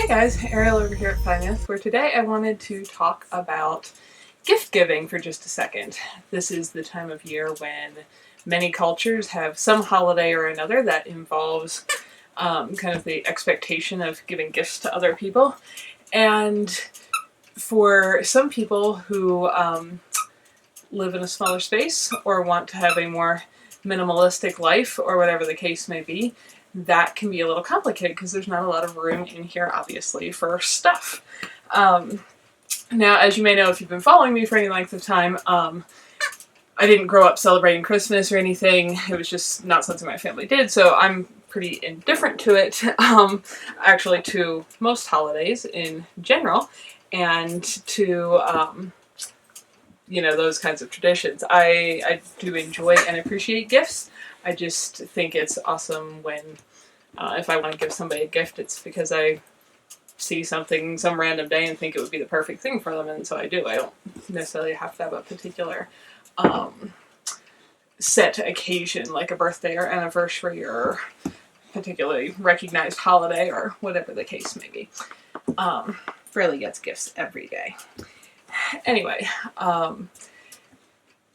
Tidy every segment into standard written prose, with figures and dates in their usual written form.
guys, Ariel over here at Nyth, where today I wanted to talk about gift giving for just a second. This is the time of year when many cultures have some holiday or another that involves kind of the expectation of giving gifts to other people. And for some people who live in a smaller space or want to have a more minimalistic life or whatever the case may be, that can be a little complicated because there's not a lot of room in here, obviously, for stuff. Now, as you may know, if you've been following me for any length of time, I didn't grow up celebrating Christmas or anything. It was just not something my family did, so I'm pretty indifferent to it, actually to most holidays in general, and to, those kinds of traditions. I do enjoy and appreciate gifts. I just think it's awesome when, if I want to give somebody a gift, it's because I see something some random day and think it would be the perfect thing for them, and so I do. I don't necessarily have to have a particular set occasion, like a birthday or anniversary or particularly recognized holiday or whatever the case may be. Really gets gifts every day. Anyway,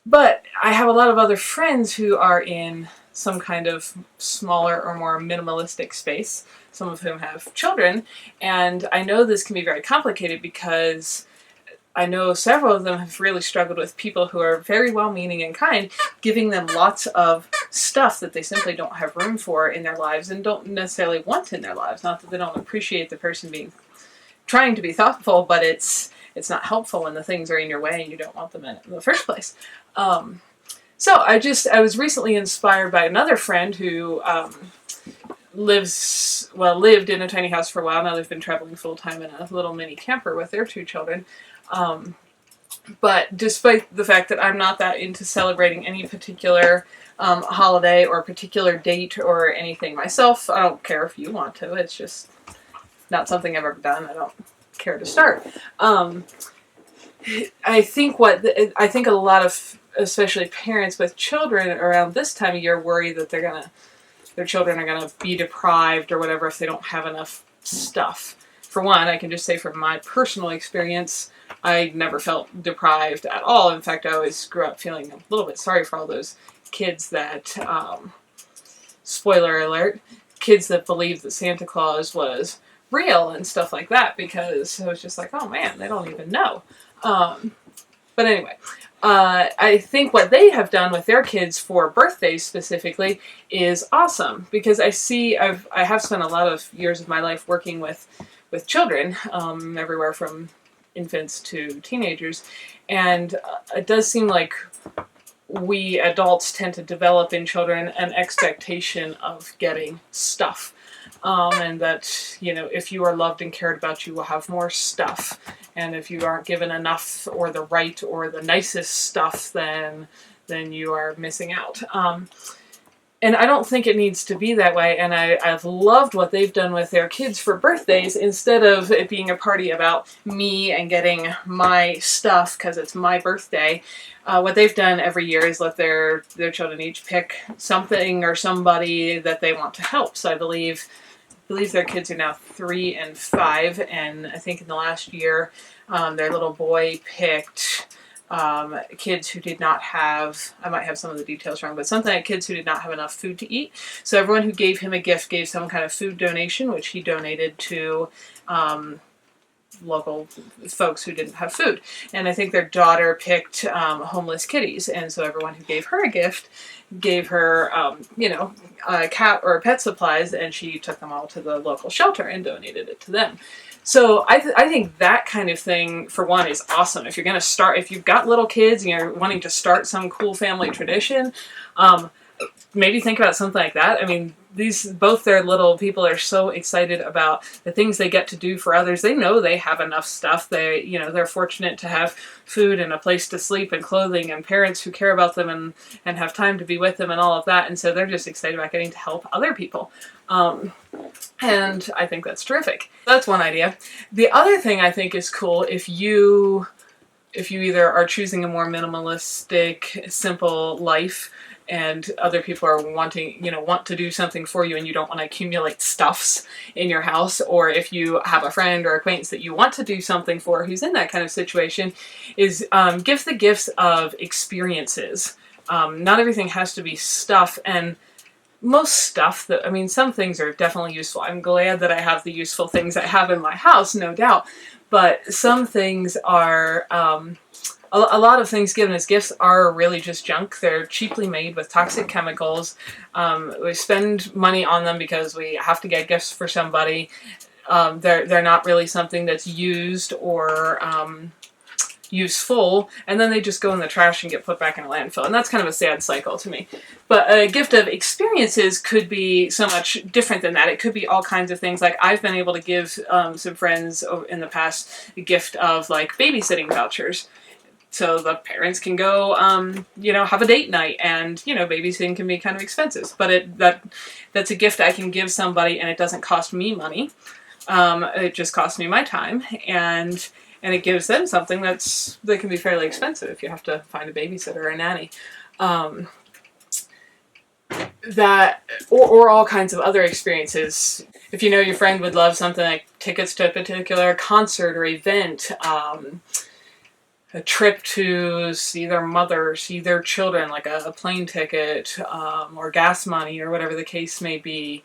but I have a lot of other friends who are in some kind of smaller or more minimalistic space, some of whom have children, and I know this can be very complicated because I know several of them have really struggled with people who are very well-meaning and kind, giving them lots of stuff that they simply don't have room for in their lives and don't necessarily want in their lives. Not that they don't appreciate the person trying to be thoughtful, but it's not helpful when the things are in your way and you don't want them in the first place. So I was recently inspired by another friend who lived in a tiny house for a while. Now they've been traveling full-time in a little mini camper with their 2 children. But despite the fact that I'm not that into celebrating any particular holiday or particular date or anything myself, I don't care if you want to. It's just not something I've ever done. I don't care to start. I think a lot of, especially parents with children around this time of year, worry that their children are gonna be deprived or whatever if they don't have enough stuff. For one, I can just say from my personal experience, I never felt deprived at all. In fact, I always grew up feeling a little bit sorry for all those kids that, spoiler alert, kids that believed that Santa Claus was real and stuff like that, because I was just like, oh man, they don't even know. But anyway, I think what they have done with their kids for birthdays specifically is awesome, because I have spent a lot of years of my life working with children, everywhere from infants to teenagers, and it does seem like we adults tend to develop in children an expectation of getting stuff. And that, if you are loved and cared about, you will have more stuff. And if you aren't given enough or the right or the nicest stuff, then you are missing out. And I don't think it needs to be that way. And I've loved what they've done with their kids for birthdays. Instead of it being a party about me and getting my stuff because it's my birthday, what they've done every year is let their children each pick something or somebody that they want to help. So I believe their kids are now 3 and 5, and I think in the last year, their little boy picked kids who did not have, I might have some of the details wrong, but something like kids who did not have enough food to eat. So everyone who gave him a gift gave some kind of food donation, which he donated to local folks who didn't have food. And I think their daughter picked homeless kitties, and so everyone who gave her a gift gave her, a cat or pet supplies, and she took them all to the local shelter and donated it to them. So I think that kind of thing, for one, is awesome. If you've got little kids and you're wanting to start some cool family tradition, maybe think about something like that. I mean, both their little people are so excited about the things they get to do for others. They know they have enough stuff. They're fortunate to have food and a place to sleep and clothing and parents who care about them and have time to be with them and all of that. And so they're just excited about getting to help other people. And I think that's terrific. That's one idea. The other thing I think is cool, if you either are choosing a more minimalistic, simple life and other people are wanting, want to do something for you and you don't want to accumulate stuffs in your house, or if you have a friend or acquaintance that you want to do something for who's in that kind of situation, is give the gifts of experiences. Not everything has to be stuff, and most stuff some things are definitely useful. I'm glad that I have the useful things I have in my house, no doubt, but some things are, a lot of things given as gifts are really just junk. They're cheaply made with toxic chemicals. We spend money on them because we have to get gifts for somebody. They're not really something that's used or useful, and then they just go in the trash and get put back in a landfill, and that's kind of a sad cycle to me. But a gift of experiences could be so much different than that. It could be all kinds of things. Like, I've been able to give some friends in the past a gift of like babysitting vouchers, so the parents can go have a date night, and babysitting can be kind of expensive, but that's a gift I can give somebody, and it doesn't cost me money. It just costs me my time, and it gives them something that can be fairly expensive if you have to find a babysitter or a nanny. Or all kinds of other experiences. If your friend would love something like tickets to a particular concert or event, a trip to see their mother, see their children, like a plane ticket, or gas money, or whatever the case may be,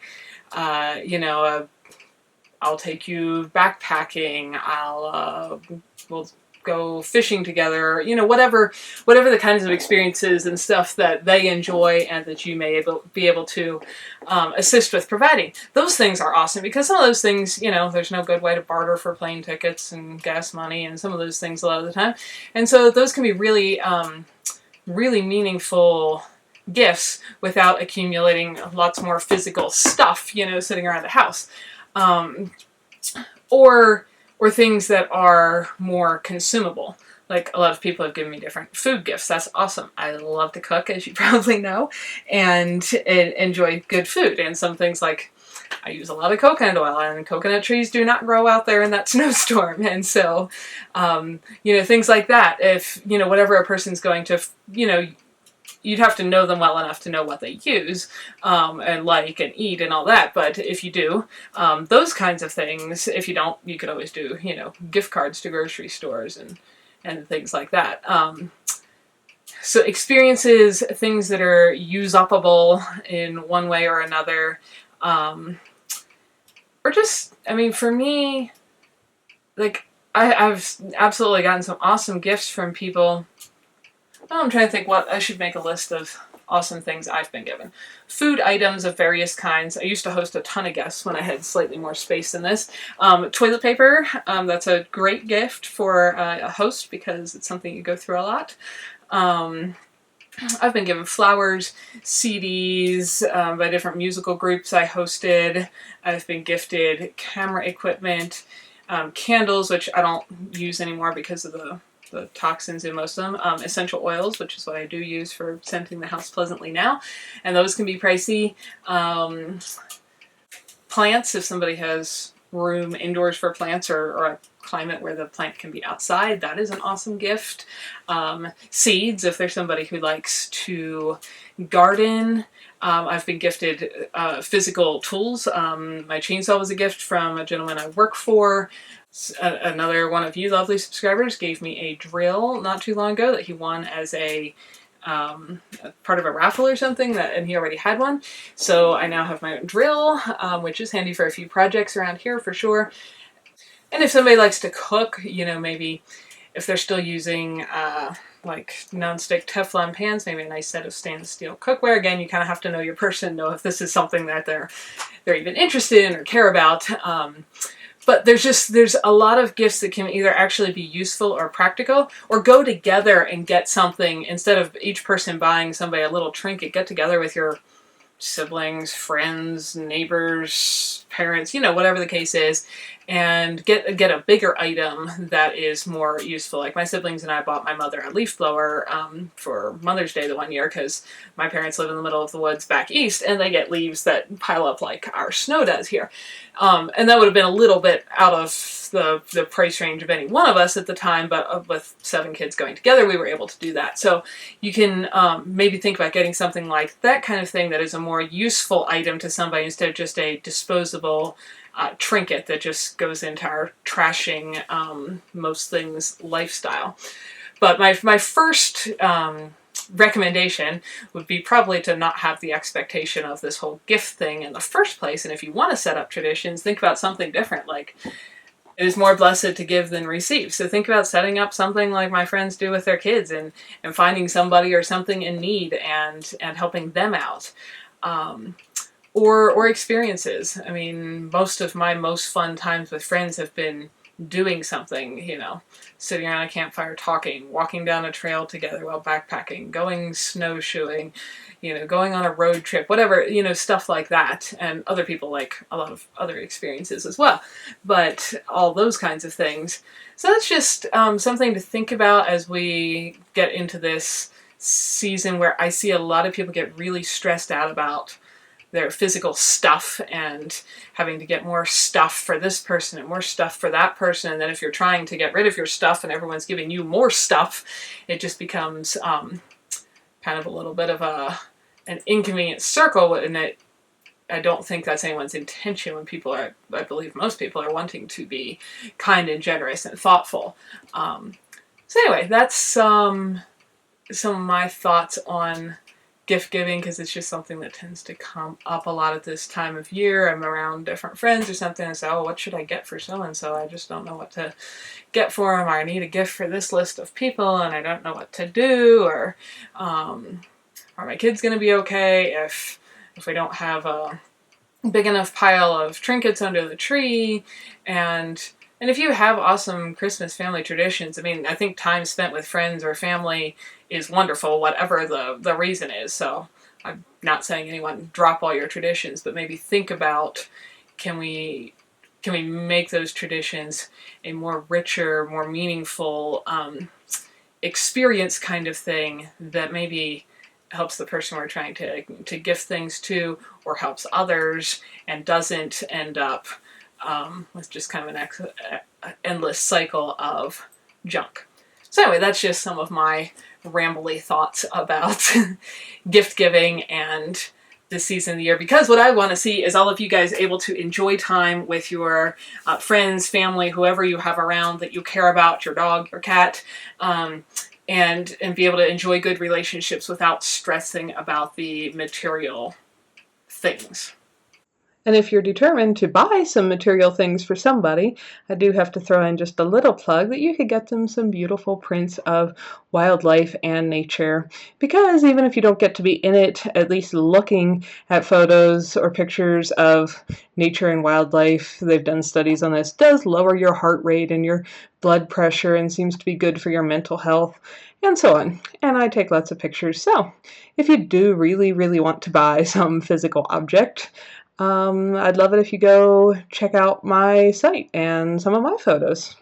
I'll take you backpacking, we'll go fishing together, whatever the kinds of experiences and stuff that they enjoy and that you may be able to assist with providing. Those things are awesome, because some of those things, there's no good way to barter for plane tickets and gas money and some of those things a lot of the time. And so those can be really, really meaningful gifts without accumulating lots more physical stuff, sitting around the house. Or things that are more consumable. Like, a lot of people have given me different food gifts. That's awesome. I love to cook, as you probably know, and enjoy good food. And some things, like, I use a lot of coconut oil, and coconut trees do not grow out there in that snowstorm. And so, things like that. If, whatever a person's going to, you'd have to know them well enough to know what they use, and like and eat and all that. But if you do, those kinds of things, if you don't, you could always do, gift cards to grocery stores and things like that. So experiences, things that are use-upable in one way or another, or just, for me, like, I've absolutely gotten some awesome gifts from people. Oh, I'm trying to think what I should make a list of awesome things I've been given. Food items of various kinds. I used to host a ton of guests when I had slightly more space than this. Toilet paper. That's a great gift for a host because it's something you go through a lot. I've been given flowers, CDs by different musical groups I hosted. I've been gifted camera equipment, candles, which I don't use anymore because of the toxins in most of them, essential oils, which is what I do use for scenting the house pleasantly now, and those can be pricey. Plants, if somebody has room indoors for plants, or a climate where the plant can be outside, that is an awesome gift. Seeds, if there's somebody who likes to garden. I've been gifted physical tools. My chainsaw was a gift from a gentleman I work for. Another one of you lovely subscribers gave me a drill not too long ago that he won as a part of a raffle or something, and he already had one. So I now have my own drill, which is handy for a few projects around here for sure. And if somebody likes to cook, maybe if they're still using like non-stick Teflon pans, maybe a nice set of stainless steel cookware. Again, you kind of have to know your person, know if this is something that they're even interested in or care about. But there's a lot of gifts that can either actually be useful or practical, or go together and get something. Instead of each person buying somebody a little trinket, get together with your siblings, friends, neighbors, parents, whatever the case is, and get a bigger item that is more useful. Like my siblings and I bought my mother a leaf blower for Mother's Day the one year, because my parents live in the middle of the woods back east, and they get leaves that pile up like our snow does here. And that would have been a little bit out of the price range of any one of us at the time, but with 7 kids going together, we were able to do that. So you can maybe think about getting something like that kind of thing that is a more useful item to somebody instead of just a disposable trinket that just goes into our trashing most things lifestyle. But my first recommendation would be probably to not have the expectation of this whole gift thing in the first place. And if you want to set up traditions, think about something different. Like, it is more blessed to give than receive. So think about setting up something like my friends do with their kids, and finding somebody or something in need and helping them out. Or experiences. I mean, most of my most fun times with friends have been doing something, you know, sitting around a campfire talking, walking down a trail together while backpacking, going snowshoeing, you know, going on a road trip, whatever, you know, stuff like that. And other people like a lot of other experiences as well. But all those kinds of things. So that's just something to think about as we get into this season where I see a lot of people get really stressed out about their physical stuff and having to get more stuff for this person and more stuff for that person. And then if you're trying to get rid of your stuff and everyone's giving you more stuff, it just becomes kind of a little bit of an inconvenient circle. And I don't think that's anyone's intention when people are, I believe most people are wanting to be kind and generous and thoughtful. So anyway, that's some of my thoughts on gift giving, because it's just something that tends to come up a lot at this time of year. I'm around different friends or something and say, oh, what should I get for so-and-so? I just don't know what to get for them. I need a gift for this list of people and I don't know what to do. Or are my kids going to be okay if we don't have a big enough pile of trinkets under the tree? And if you have awesome Christmas family traditions, I mean, I think time spent with friends or family is wonderful, whatever the reason is. So I'm not saying anyone drop all your traditions, but maybe think about, can we make those traditions a more richer, more meaningful experience kind of thing that maybe helps the person we're trying to gift things to, or helps others, and doesn't end up with just kind of an endless cycle of junk. So anyway, that's just some of my rambly thoughts about gift giving and this season of the year, because what I want to see is all of you guys able to enjoy time with your friends, family, whoever you have around that you care about, your dog, your cat, and be able to enjoy good relationships without stressing about the material things. And if you're determined to buy some material things for somebody, I do have to throw in just a little plug that you could get them some beautiful prints of wildlife and nature. Because even if you don't get to be in it, at least looking at photos or pictures of nature and wildlife, they've done studies on this, does lower your heart rate and your blood pressure and seems to be good for your mental health, and so on. And I take lots of pictures. So if you do really, really want to buy some physical object, I'd love it if you go check out my site and some of my photos.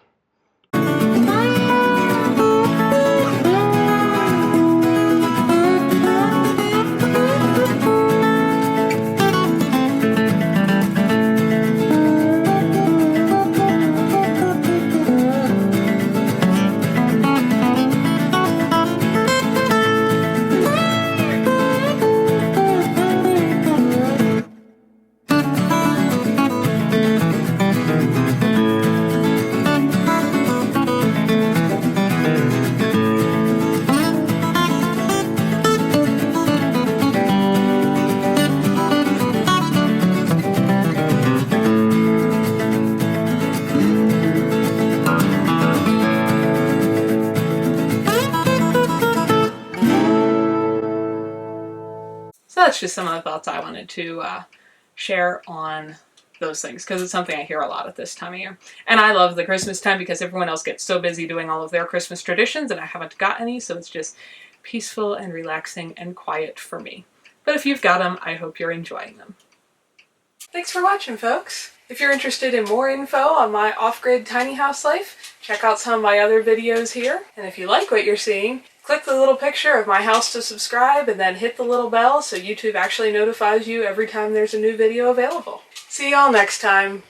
So that's just some of the thoughts I wanted to share on those things, because it's something I hear a lot at this time of year. And I love the Christmas time because everyone else gets so busy doing all of their Christmas traditions and I haven't got any, so it's just peaceful and relaxing and quiet for me. But if you've got them, I hope you're enjoying them. Thanks for watching, folks. If you're interested in more info on my off-grid tiny house life, check out some of my other videos here. And if you like what you're seeing, click the little picture of my house to subscribe and then hit the little bell so YouTube actually notifies you every time there's a new video available. See y'all next time.